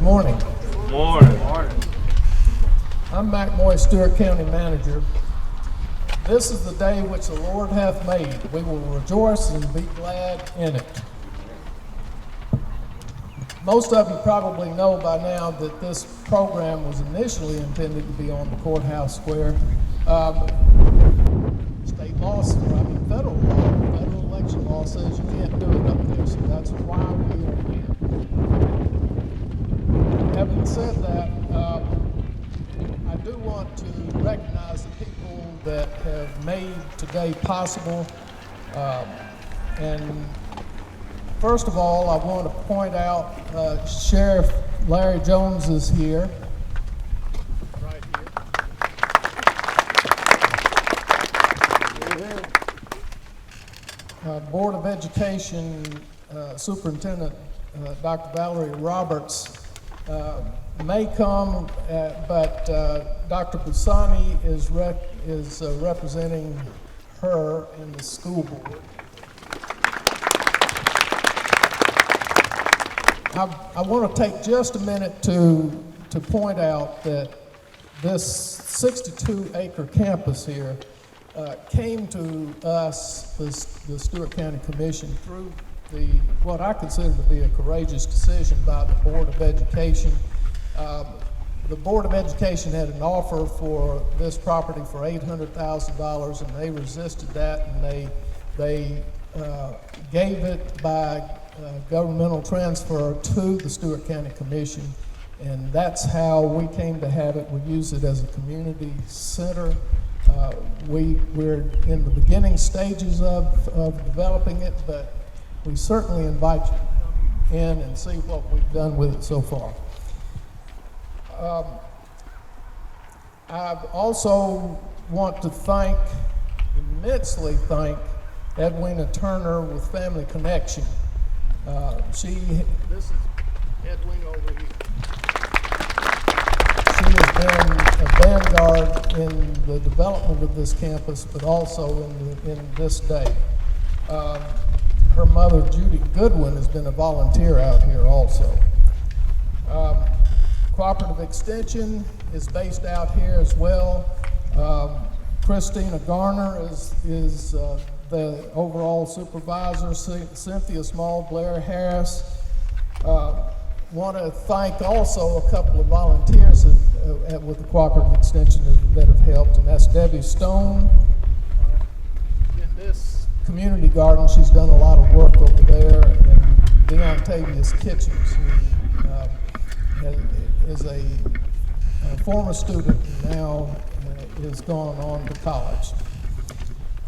Good morning. Good morning. I'm MOYE, Stewart County Manager. This is the day which the Lord hath made. We will rejoice and be glad in it. Most of you probably know by now that this program was initially intended to be on the courthouse square. State law, federal election law says you can't do it up there, so that's why we are here. Having said that, I do want to recognize the people that have made today possible. And first of all, I want to point out Sheriff Larry Jones is here. Right here. Board of Education Superintendent Dr. Valerie Roberts may come, but Dr. Busani is representing her in the school board. I want to take just a minute to point out that this 62-acre campus here came to us, the Stewart County Commission, through what I consider to be a courageous decision by the Board of Education. The Board of Education had an offer for this property for $800,000, and they resisted that, and they gave it by governmental transfer to the Stewart County Commission, and that's how we came to have it. We use it as a community center. We're in the beginning stages of developing it, but we certainly invite you to come in and see what we've done with it so far. I also want to immensely thank Edwina Turner with Family Connection. This is Edwina over here. She has been a vanguard in the development of this campus, but also in this day. Her mother, Judy Goodwin, has been a volunteer out here also. Cooperative Extension is based out here as well. Christina Garner is the overall supervisor. Cynthia Small, Blair Harris. Want to thank also a couple of volunteers with the Cooperative Extension that have helped, and that's Debbie Stone. In this community garden, she's done a lot of work over there, and Deon Tavius Kitchens, who is a former student and now is gone on to college.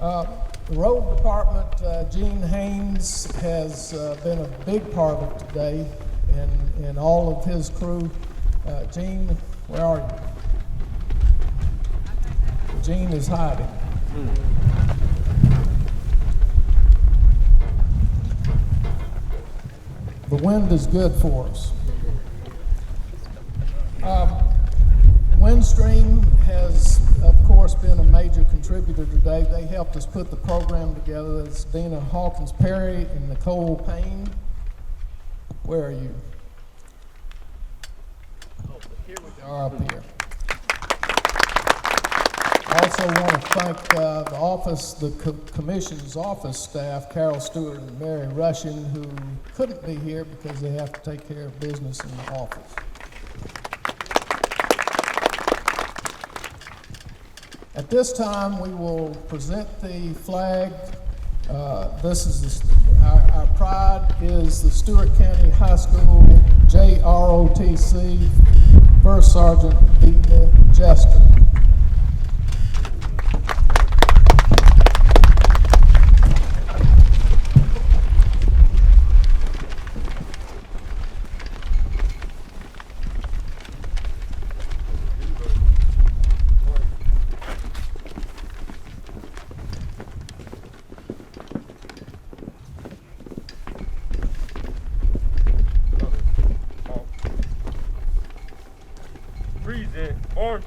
The road department, Gene Haynes has been a big part of today, and all of his crew. Gene, where are you? Gene is hiding. The wind is good for us. Windstream has, of course, been a major contributor today. They helped us put the program together. It's Dina Hawkins Perry and Nicole Payne. Where are you? Oh, here we are up here. I also want to thank the Commission's office staff, Carol Stewart and Mary Russian, who couldn't be here because they have to take care of business in the office. At this time, we will present the flag. Our pride is the Stewart County High School JROTC First Sergeant Deena Jester. Freeze it, orange.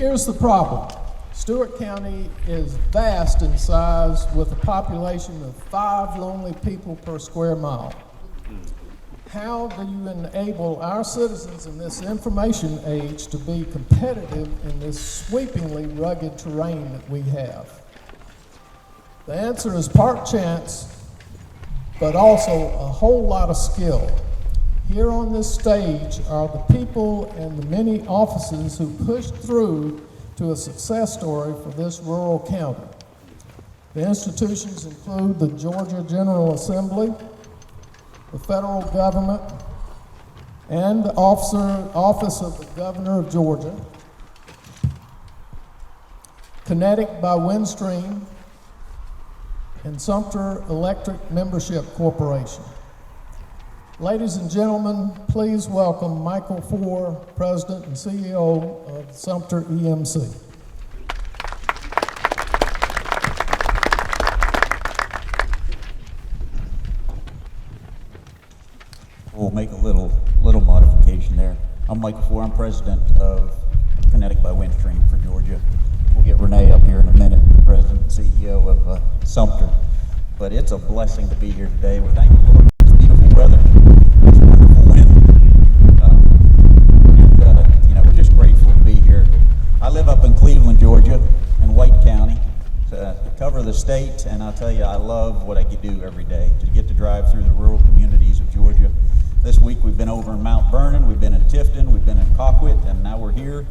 here's the problem. Stewart County is vast in size with a population of 5 lonely people per square mile. How do you enable our citizens in this information age to be competitive in this sweepingly rugged terrain that we have? The answer is part chance, but also a whole lot of skill. Here on this stage are the people and the many offices who pushed through to a success story for this rural county. The institutions include the Georgia General Assembly, the federal government, and the Office of the Governor of Georgia, Kinetic by Windstream, and Sumter Electric Membership Corporation. Ladies and gentlemen, please welcome Michael FOOR, President and CEO of Sumter EMC. We'll make a little modification there. I'm Michael FOOR. I'm President of Kinetic by Windstream for Georgia. We'll get Renee up here in a minute, President and CEO of Sumter. But it's a blessing to be here today. We're thankful for this beautiful weather, this wonderful wind, and we're just grateful to be here. I live up in Cleveland, Georgia, in White County, to cover the state, and I'll tell you, I love what I get to do every day, to get to drive through the rural communities of Georgia. This week we've been over in Mount Vernon, we've been in Tifton, we've been in Colquitt, and now we're here,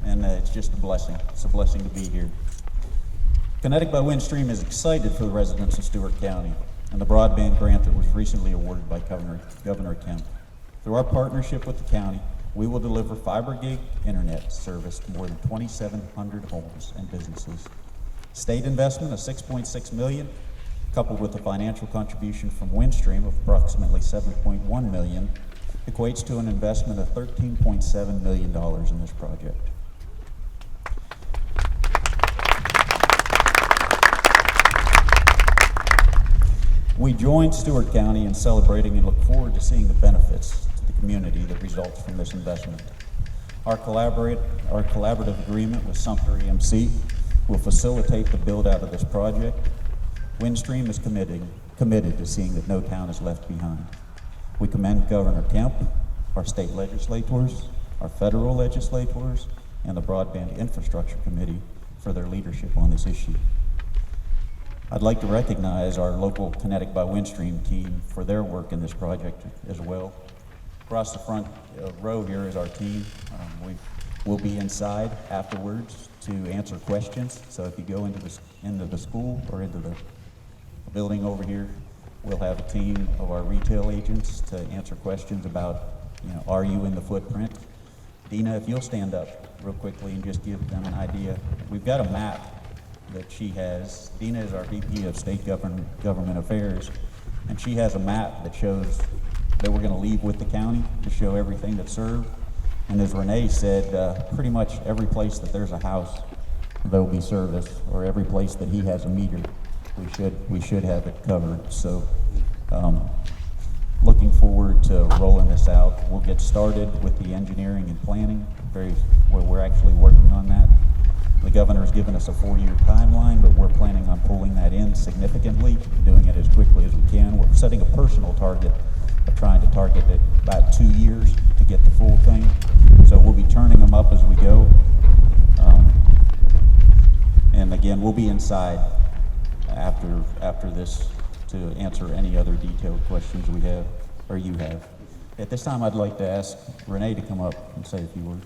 and it's just a blessing. It's a blessing to be here. Kinetic by Windstream is excited for the residents of Stewart County and the broadband grant that was recently awarded by Governor Kemp. Through our partnership with the county, we will deliver fiber gig internet service to more than 2,700 homes and businesses. State investment of $6.6 million, coupled with a financial contribution from Windstream of approximately $7.1 million, equates to an investment of $13.7 million in this project. We join Stewart County in celebrating and look forward to seeing the benefits to the community that results from this investment. Our collaborative agreement with Sumter EMC will facilitate the build-out of this project. Windstream is committed to seeing that no town is left behind. We commend Governor Kemp, our state legislators, our federal legislators, and the Broadband Infrastructure Committee for their leadership on this issue. I'd like to recognize our local Kinetic by Windstream team for their work in this project as well. Across the front row here is our team. We'll be inside afterwards to answer questions. So if you go into the school or into the building over here, we'll have a team of our retail agents to answer questions about, are you in the footprint? Dina, if you'll stand up real quickly and just give them an idea. We've got a map that she has. Dina is our VP of State Government Affairs, and she has a map that shows that we're going to leave with the county to show everything that's served. And as Renee said, pretty much every place that there's a house, there'll be service, or every place that he has a meter, we should have it covered. So looking forward to rolling this out. We'll get started with the engineering and planning, we're actually working on that. The governor has given us a 4-year timeline, but we're planning on pulling that in significantly, doing it as quickly as we can. We're setting a personal target of trying to target it about 2 years to get the full thing. So we'll be turning them up as we go. And again, we'll be inside after this to answer any other detailed questions we have, or you have. At this time, I'd like to ask Renee to come up and say a few words.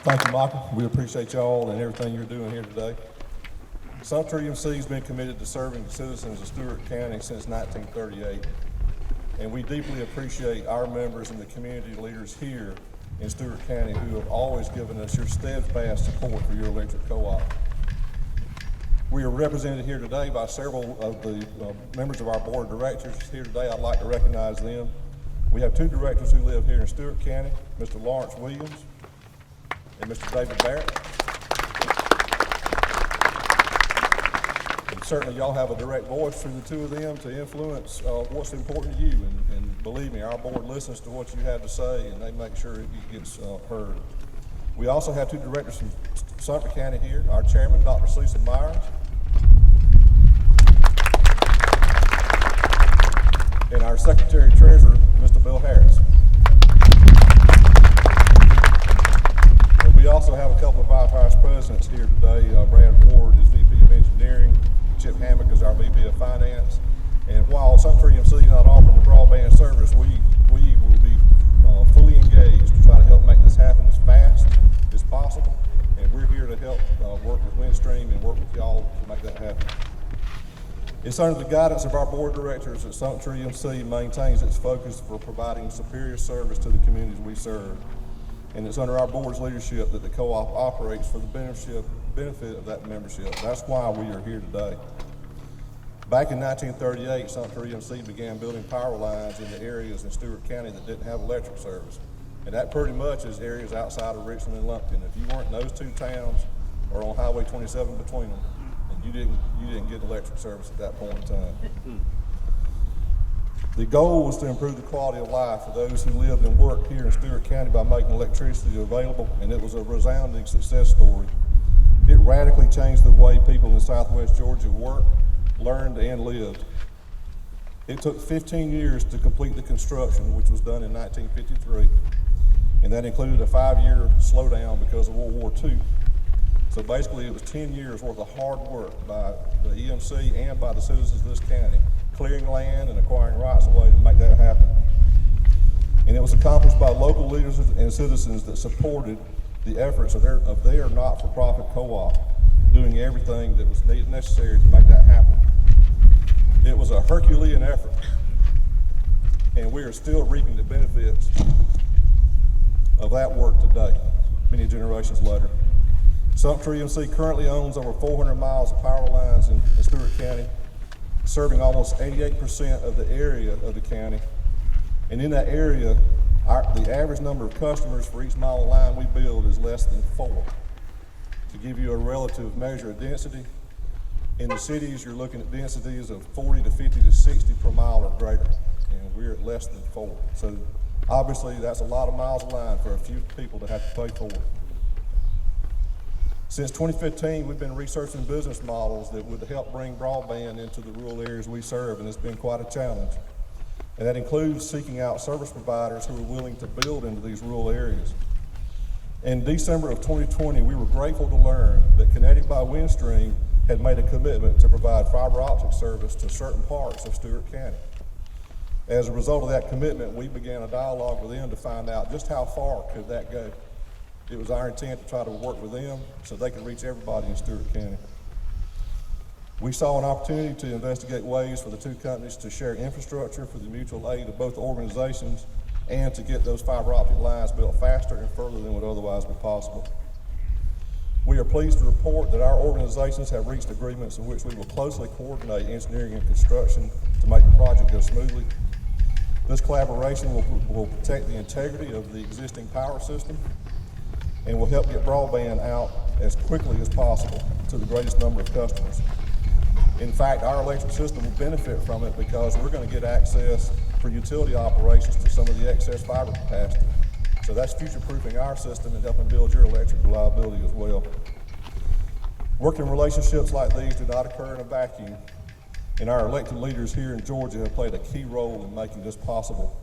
Thank you, Michael. We appreciate y'all and everything you're doing here today. Sumter EMC has been committed to serving the citizens of Stewart County since 1938, and we deeply appreciate our members and the community leaders here in Stewart County who have always given us your steadfast support for your electric co-op. We are represented here today by several of the members of our board of directors here today. I'd like to recognize them. We have 2 directors who live here in Stewart County, Mr. Lawrence Williams and Mr. David Barrett. certainly y'all have a direct voice through the two of them to influence what's important to you. And believe me, our board listens to what you have to say, and they make sure it gets heard. We also have two directors from Sumter County here. Our chairman, Dr. Cecil Myers, and our secretary treasurer, Mr. Bill Harris. And we also have a couple of our vice presidents here today. Brad Ward is VP of Engineering. Chip Hammock is our VP of Finance. And while Sumter EMC is not offering the broadband service, we will be fully engaged to try to help make this happen as fast as possible. And we're here to help work with Windstream and work with y'all to make that happen. It's under the guidance of our board of directors that Sumter EMC maintains its focus for providing superior service to the communities we serve. And it's under our board's leadership that the co-op operates for the benefit of that membership. That's why we are here today. Back in 1938, Sumter EMC began building power lines in the areas in Stewart County that didn't have electric service. And that pretty much is areas outside of Richland and Lumpkin. If you weren't in those two towns or on Highway 27 between them, then you didn't get electric service at that point in time. The goal was to improve the quality of life for those who lived and worked here in Stewart County by making electricity available, and it was a resounding success story. It radically changed the way people in Southwest Georgia worked, learned, and lived. It took 15 years to complete the construction, which was done in 1953, and that included a 5-year slowdown because of World War II. So basically it was 10 years worth of hard work by the EMC and by the citizens of this county, clearing land and acquiring rights of way to make that happen. And it was accomplished by local leaders and citizens that supported the efforts of their not-for-profit co-op, doing everything that was necessary to make that happen. It was a Herculean effort, and we are still reaping the benefits of that work today, many generations later. Sumter EMC currently owns over 400 miles of power lines in Stewart County, serving almost 88% of the area of the county. And in that area, the average number of customers for each mile of line we build is less than 4. To give you a relative measure of density, in the cities, you're looking at densities of 40 to 50 to 60 per mile or greater, and we're at less than 4. So obviously, that's a lot of miles of line for a few people to have to pay for. Since 2015, we've been researching business models that would help bring broadband into the rural areas we serve, and it's been quite a challenge. And that includes seeking out service providers who are willing to build into these rural areas. In December of 2020, we were grateful to learn that Kinetic by Windstream had made a commitment to provide fiber optic service to certain parts of Stewart County. As a result of that commitment, we began a dialogue with them to find out just how far could that go. It was our intent to try to work with them so they could reach everybody in Stewart County. We saw an opportunity to investigate ways for the two companies to share infrastructure for the mutual aid of both organizations and to get those fiber optic lines built faster and further than would otherwise be possible. We are pleased to report that our organizations have reached agreements in which we will closely coordinate engineering and construction to make the project go smoothly. This collaboration will protect the integrity of the existing power system and will help get broadband out as quickly as possible to the greatest number of customers. In fact, our electric system will benefit from it because we're going to get access for utility operations to some of the excess fiber capacity. So that's future-proofing our system and helping build your electric reliability as well. Working relationships like these do not occur in a vacuum, and our elected leaders here in Georgia have played a key role in making this possible.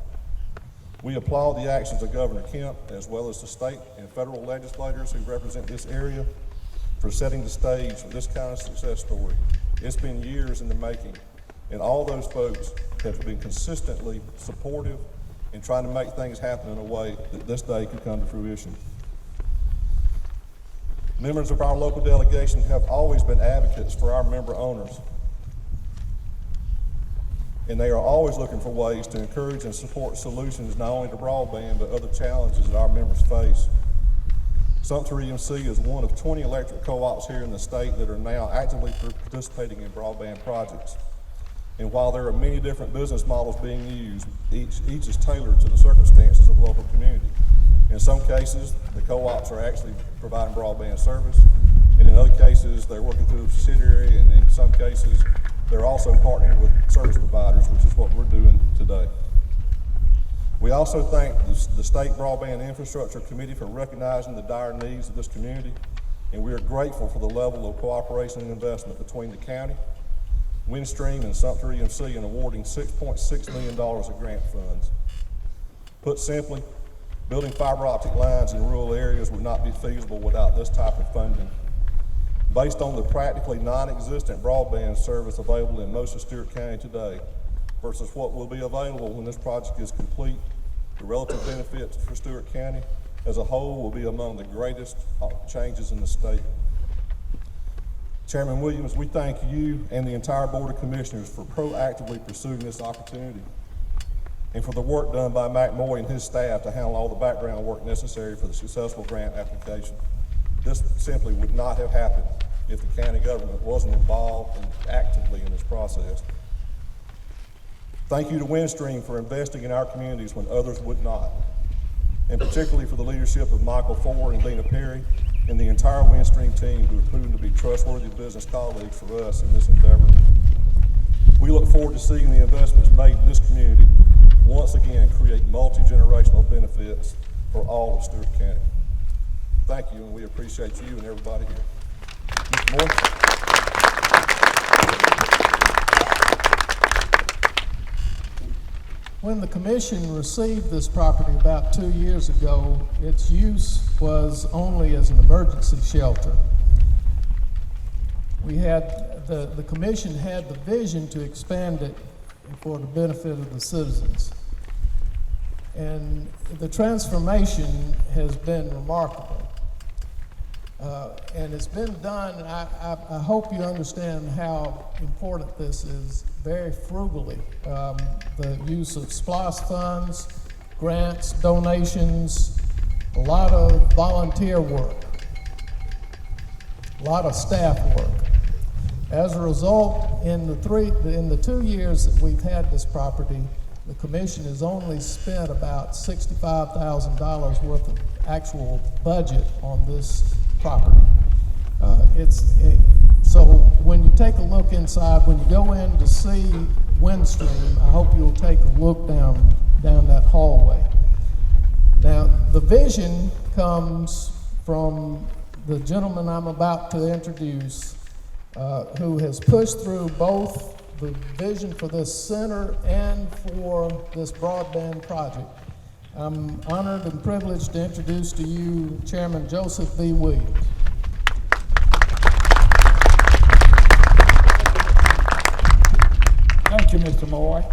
We applaud the actions of Governor Kemp, as well as the state and federal legislators who represent this area, for setting the stage for this kind of success story. It's been years in the making, and all those folks have been consistently supportive in trying to make things happen in a way that this day could come to fruition. Members of our local delegation have always been advocates for our member owners, and they are always looking for ways to encourage and support solutions not only to broadband, but other challenges that our members face. Sumter EMC is one of 20 electric co-ops here in the state that are now actively participating in broadband projects. And while there are many different business models being used, each is tailored to the circumstances of the local community. In some cases, the co-ops are actually providing broadband service. And in other cases, they're working through a subsidiary, and in some cases, they're also partnering with service providers, which is what we're doing today. We also thank the State Broadband Infrastructure Committee for recognizing the dire needs of this community, and we are grateful for the level of cooperation and investment between the county, Windstream, and Sumter EMC in awarding $6.6 million of grant funds. Put simply, building fiber optic lines in rural areas would not be feasible without this type of funding. Based on the practically non-existent broadband service available in most of Stewart County today versus what will be available when this project is complete, the relative benefits for Stewart County as a whole will be among the greatest changes in the state. Chairman Williams, we thank you and the entire Board of Commissioners for proactively pursuing this opportunity and for the work done by MOYE and his staff to handle all the background work necessary for the successful grant application. This simply would not have happened if the county government wasn't involved actively in this process. Thank you to Windstream for investing in our communities when others would not, and particularly for the leadership of Michael FOOR and Dina Perry and the entire Windstream team who have proven to be trustworthy business colleagues for us in this endeavor. We look forward to seeing the investments made in this community once again create multi-generational benefits for all of Stewart County. Thank you, and we appreciate you and everybody here. Mr. Moore? When the commission received this property about 2 years ago, its use was only as an emergency shelter. The commission had the vision to expand it for the benefit of the citizens. And the transformation has been remarkable. And it's been done, I hope you understand how important this is, very frugally. The use of SPLOST funds, grants, donations, a lot of volunteer work, a lot of staff work. As a result, in the 2 years that we've had this property, the commission has only spent about $65,000 worth of actual budget on this property. So when you take a look inside, when you go in to see Windstream, I hope you'll take a look down that hallway. Now, the vision comes from the gentleman I'm about to introduce, who has pushed through both the vision for this center and for this broadband project. I'm honored and privileged to introduce to you Chairman Joseph B. Williams. Thank you, Mr. Moore.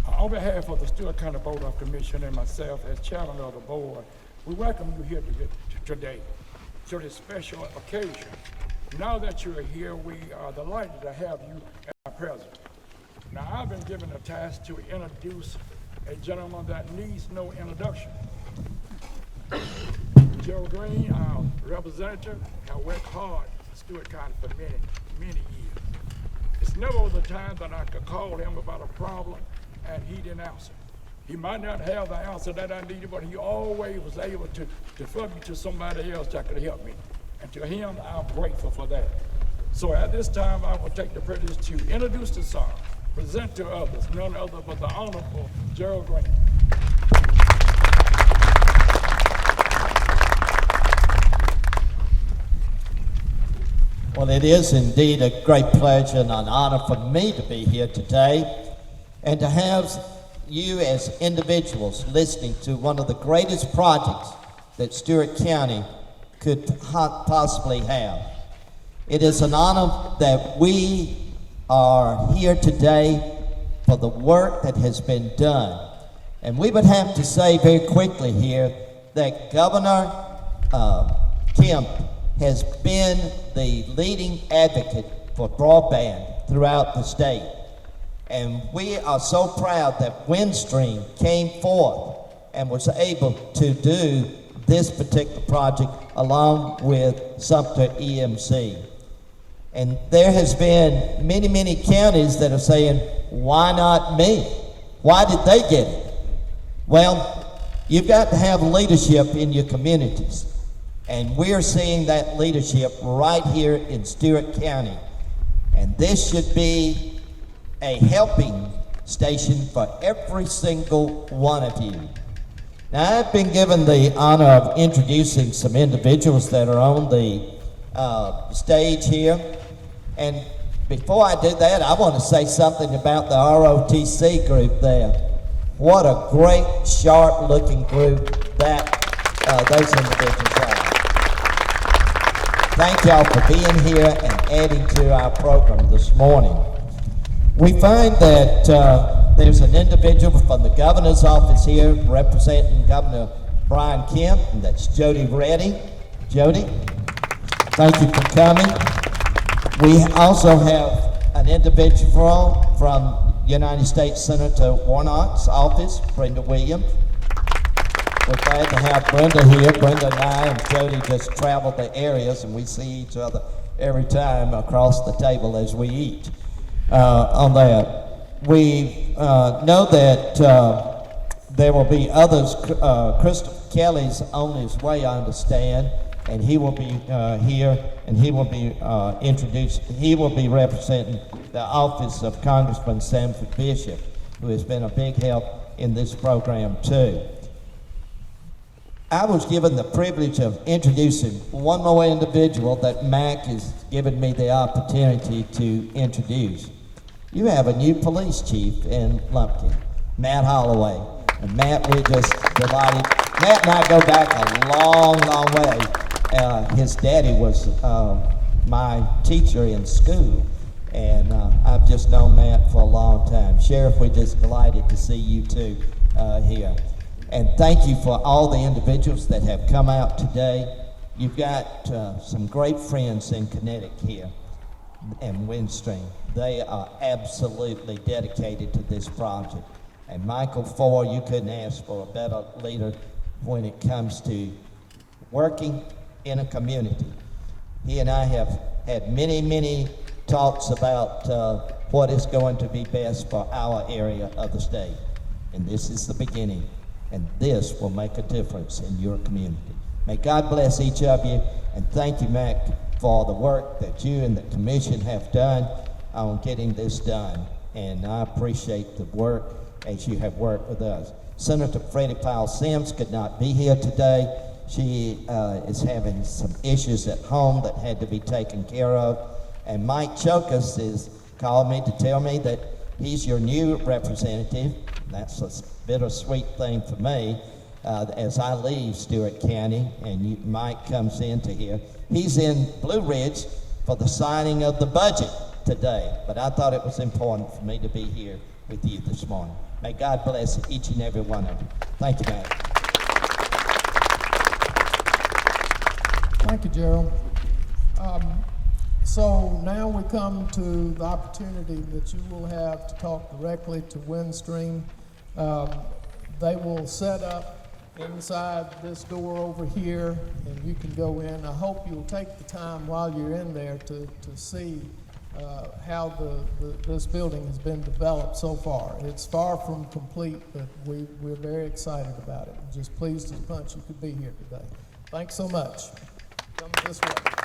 On behalf of the Stewart County Board of Commissioners and myself as chairman of the board, we welcome you here today to this special occasion. Now that you are here, we are delighted to have you as our president. Now, I've been given a task to introduce a gentleman that needs no introduction. Gerald Greene, our representative, has worked hard for Stewart County for many, many years. It's never was a time that I could call him about a problem and he didn't answer. He might not have the answer that I needed, but he always was able to defer me to somebody else that could help me. And to him, I'm grateful for that. So at this time, I will take the privilege to introduce the song, present to others, none other but the Honorable Gerald Greene. Well, it is indeed a great pleasure and an honor for me to be here today and to have you as individuals listening to one of the greatest projects that Stewart County could possibly have. It is an honor that we are here today for the work that has been done. And we would have to say very quickly here that Governor Kemp has been the leading advocate for broadband throughout the state. And we are so proud that Windstream came forth and was able to do this particular project along with Sumter EMC. And there has been many, many counties that are saying, why not me? Why did they get it? Well, you've got to have leadership in your communities. And we're seeing that leadership right here in Stewart County. And this should be a helping station for every single one of you. Now, I've been given the honor of introducing some individuals that are on the stage here. And before I do that, I want to say something about the ROTC group there. What a great, sharp-looking group that those individuals are. Thank y'all for being here and adding to our program this morning. We find that there's an individual from the governor's office here representing Governor Brian Kemp, and that's Jody Reddy. Jody, thank you for coming. We also have an individual from United States Senator Warnock's office, Brenda Williams. We're glad to have Brenda here. Brenda and I and Jody just travel the areas, and we see each other every time across the table as we eat. On that, we know that there will be others. Christopher Kelly's on his way, I understand, and he will be here, and he will be introduced. He will be representing the office of Congressman Sanford Bishop, who has been a big help in this program too. I was given the privilege of introducing one more individual that Mac has given me the opportunity to introduce. You have a new police chief in Lumpkin, Matt Holloway. And Matt, we're just delighted. Matt and I go back a long, long way. His daddy was my teacher in school, and I've just known Matt for a long time. Sheriff, we're just delighted to see you two here. And thank you for all the individuals that have come out today. You've got some great friends in Kinetic here and Windstream. They are absolutely dedicated to this project. And Michael FOOR, you couldn't ask for a better leader when it comes to working in a community. He and I have had many, many talks about what is going to be best for our area of the state. And this is the beginning. And this will make a difference in your community. May God bless each of you, and thank you, Mac, for the work that you and the commission have done on getting this done. And I appreciate the work as you have worked with us. Senator Freddie Powell Sims could not be here today. She is having some issues at home that had to be taken care of. And Mike Chokas has called me to tell me that he's your new representative. That's a bittersweet thing for me as I leave Stewart County and Mike comes into here. He's in Blue Ridge for the signing of the budget today, but I thought it was important for me to be here with you this morning. May God bless each and every one of you. Thank you, Matt. Thank you, Gerald. So now we come to the opportunity that you will have to talk directly to Windstream. They will set up inside this door over here, and you can go in. I hope you'll take the time while you're in there to see how this building has been developed so far. It's far from complete, but we're very excited about it. Just pleased as punch you could be here today. Thanks so much. Come this way.